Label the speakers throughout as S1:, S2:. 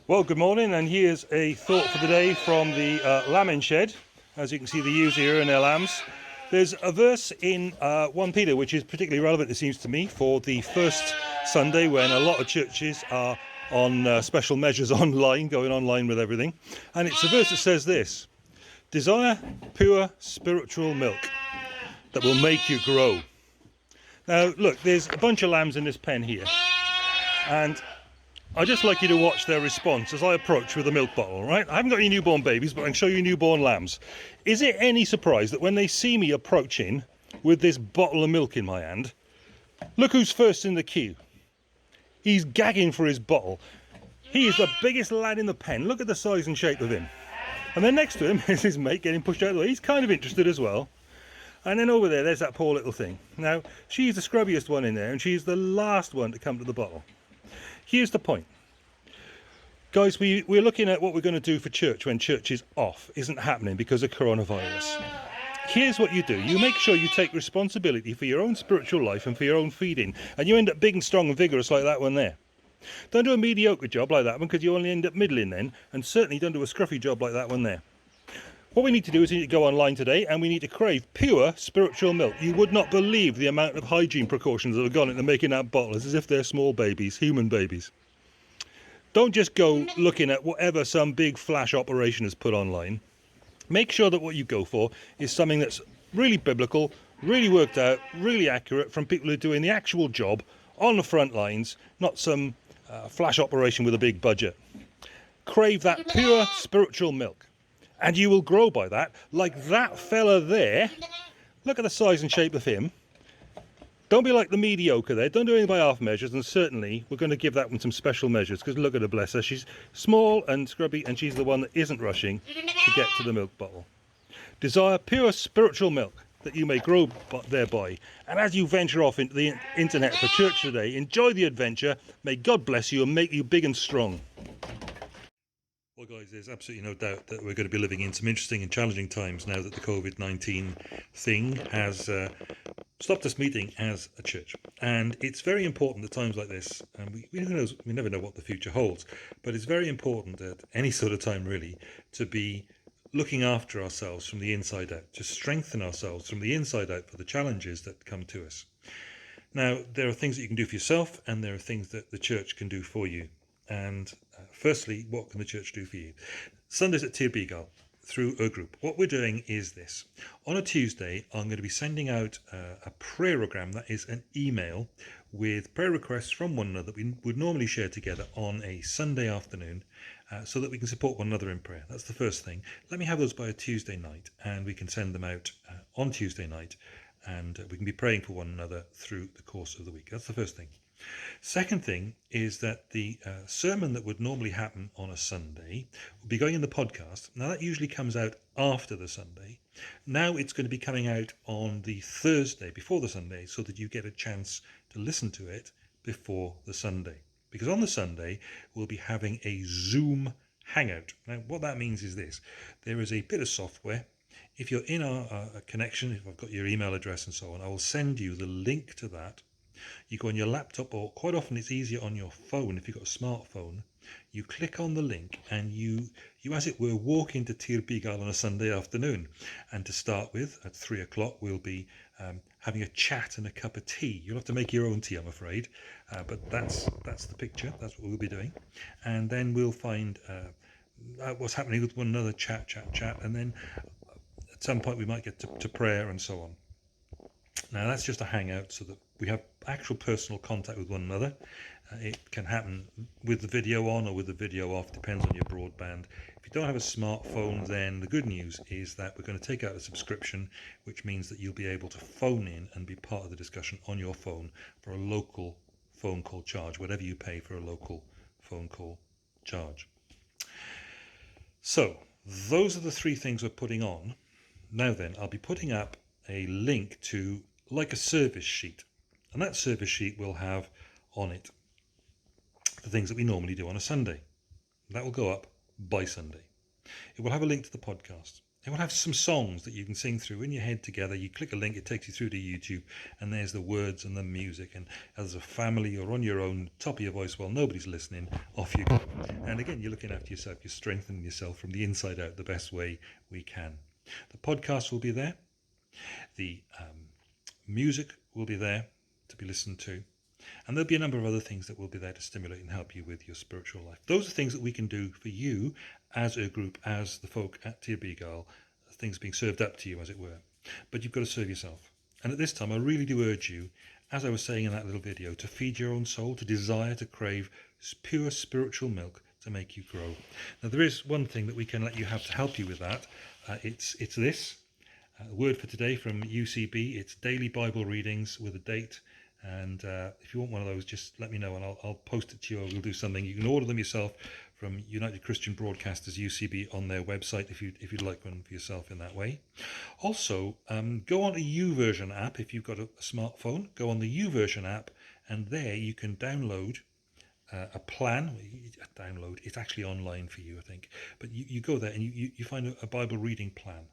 S1: Well, good morning, and here's a thought for the day from the lambing shed. As you can see, the ewes here and their lambs. There's a verse in 1 Peter which is particularly relevant, it seems to me, for the first Sunday when a lot of churches are on special measures online, going online with everything. And it's a verse that says this: desire pure spiritual milk that will make you grow. Now, look, there's a bunch of lambs in this pen here, and I'd just like you to watch their response as I approach with a milk bottle, right? I haven't got any newborn babies, but I can show you newborn lambs. Is it any surprise that when they see me approaching with this bottle of milk in my hand, look who's first in the queue? He's gagging for his bottle. He is the biggest lad in the pen. Look at the size and shape of him. And then next to him is his mate getting pushed out of the way. He's kind of interested as well. And then over there's that poor little thing. Now, she's the scrubbiest one in there, and she's the last one to come to the bottle. Here's the point. Guys, we're looking at what we're going to do for church when church is off. Isn't happening because of coronavirus. Here's what you do. You make sure you take responsibility for your own spiritual life and for your own feeding. And you end up big and strong and vigorous like that one there. Don't do a mediocre job like that one, because you only end up middling then. And certainly don't do a scruffy job like that one there. What we need to do is we need to go online today and we need to crave pure spiritual milk. You would not believe the amount of hygiene precautions that have gone into making that bottle as if they're small babies, human babies. Don't just go looking at whatever some big flash operation has put online. Make sure that what you go for is something that's really biblical, really worked out, really accurate from people who are doing the actual job on the front lines, not some flash operation with a big budget. Crave that pure spiritual milk. And you will grow by that, like that fella there. Look at the size and shape of him. Don't be like the mediocre there. Don't do anything by half measures. And certainly, we're going to give that one some special measures. Because look at her, bless her. She's small and scrubby, and she's the one that isn't rushing to get to the milk bottle. Desire pure spiritual milk that you may grow thereby. And as you venture off into the internet for church today, enjoy the adventure. May God bless you and make you big and strong. Well, guys, there's absolutely no doubt that we're going to be living in some interesting and challenging times now that the COVID-19 thing has stopped us meeting as a church. And it's very important at times like this, and we never know what the future holds, but it's very important at any sort of time really to be looking after ourselves from the inside out, to strengthen ourselves from the inside out for the challenges that come to us. Now, there are things that you can do for yourself, and there are things that the church can do for you. And firstly, what can the church do for you? Sundays at Ty'r Bugail through a group. What we're doing is this. On a Tuesday, I'm going to be sending out a prayerogram, that is an email with prayer requests from one another that we would normally share together on a Sunday afternoon so that we can support one another in prayer. That's the first thing. Let me have those by a Tuesday night, and we can send them out on Tuesday night, and we can be praying for one another through the course of the week. That's the first thing. Second thing is that the sermon that would normally happen on a Sunday will be going in the podcast. Now, that usually comes out after the Sunday. Now it's going to be coming out on the Thursday before the Sunday, so that you get a chance to listen to it before the Sunday. Because on the Sunday, we'll be having a Zoom hangout. Now, what that means is this. There is a bit of software. If you're in our connection, if I've got your email address and so on, I will send you the link to that. You go on your laptop, or quite often it's easier on your phone if you've got a smartphone. You click on the link and you as it were walk into Ty'r Bugail on a Sunday afternoon. And to start with, at 3 o'clock we'll be having a chat and a cup of tea. You'll have to make your own tea, I'm afraid, but that's the picture. That's what we'll be doing. And then we'll find what's happening with one another, chat, and then at some point we might get to prayer and so on. Now, that's just a hangout so that we have actual personal contact with one another. It can happen with the video on or with the video off, depends on your broadband. If you don't have a smartphone, then the good news is that we're going to take out a subscription, which means that you'll be able to phone in and be part of the discussion on your phone for a local phone call charge, whatever you pay for a local phone call charge. So, those are the three things we're putting on. Now then, I'll be putting up a link to like a service sheet, and that service sheet will have on it the things that we normally do on a Sunday. That will go up by Sunday. It will have a link to the podcast. And we'll have some songs that you can sing through in your head together. You click a link, it takes you through to YouTube, and there's the words and the music. And as a family or on your own, top of your voice while nobody's listening, off you go. And again, you're looking after yourself. You're strengthening yourself from the inside out the best way we can. The podcast will be there. The music will be there to be listened to. And there'll be a number of other things that will be there to stimulate and help you with your spiritual life. Those are things that we can do for you as a group, as the folk at Ty'r Bugail, things being served up to you, as it were. But you've got to serve yourself. And at this time, I really do urge you, as I was saying in that little video, to feed your own soul, to desire, to crave pure spiritual milk to make you grow. Now, there is one thing that we can let you have to help you with that. It's this. Word for today from UCB. It's daily Bible readings with a date. And if you want one of those, just let me know and I'll post it to you, or we'll do something. You can order them yourself from United Christian Broadcasters, UCB, on their website if you'd like one for yourself in that way. Also, go on the YouVersion app. If you've got a smartphone, go on the YouVersion app, and there you can download a plan. It's actually online for you, I think. But you go there and you find a Bible reading plan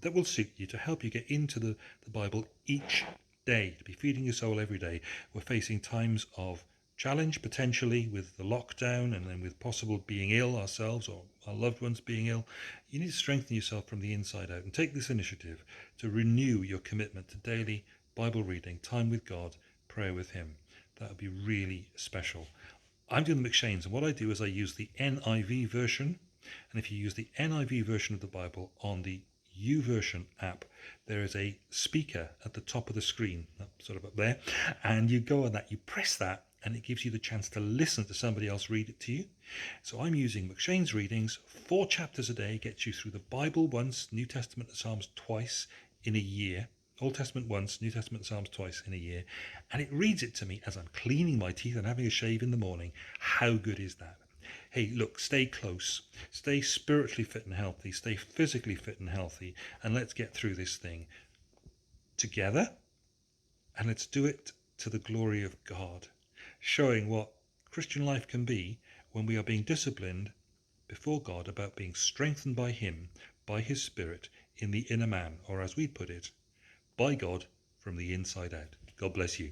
S1: that will suit you to help you get into the Bible each day, to be feeding your soul every day. We're facing times of challenge, potentially with the lockdown, and then with possible being ill ourselves or our loved ones being ill. You need to strengthen yourself from the inside out and take this initiative to renew your commitment to daily Bible reading, time with God, prayer with Him. That would be really special. I'm doing the McShanes, and what I do is I use the NIV version. And if you use the NIV version of the Bible on the YouVersion app, there is a speaker at the top of the screen, sort of up there, and you go on that, you press that, and it gives you the chance to listen to somebody else read it to you. So I'm using McShane's readings. 4 chapters a day gets you through the Bible once, New Testament and Psalms twice in a year. Old Testament once, New Testament and Psalms twice in a year. And it reads it to me as I'm cleaning my teeth and having a shave in the morning. How good is that? Hey, look, stay close, stay spiritually fit and healthy, stay physically fit and healthy, and let's get through this thing together, and let's do it to the glory of God, showing what Christian life can be when we are being disciplined before God about being strengthened by Him, by His Spirit, in the inner man, or as we put it, by God from the inside out. God bless you.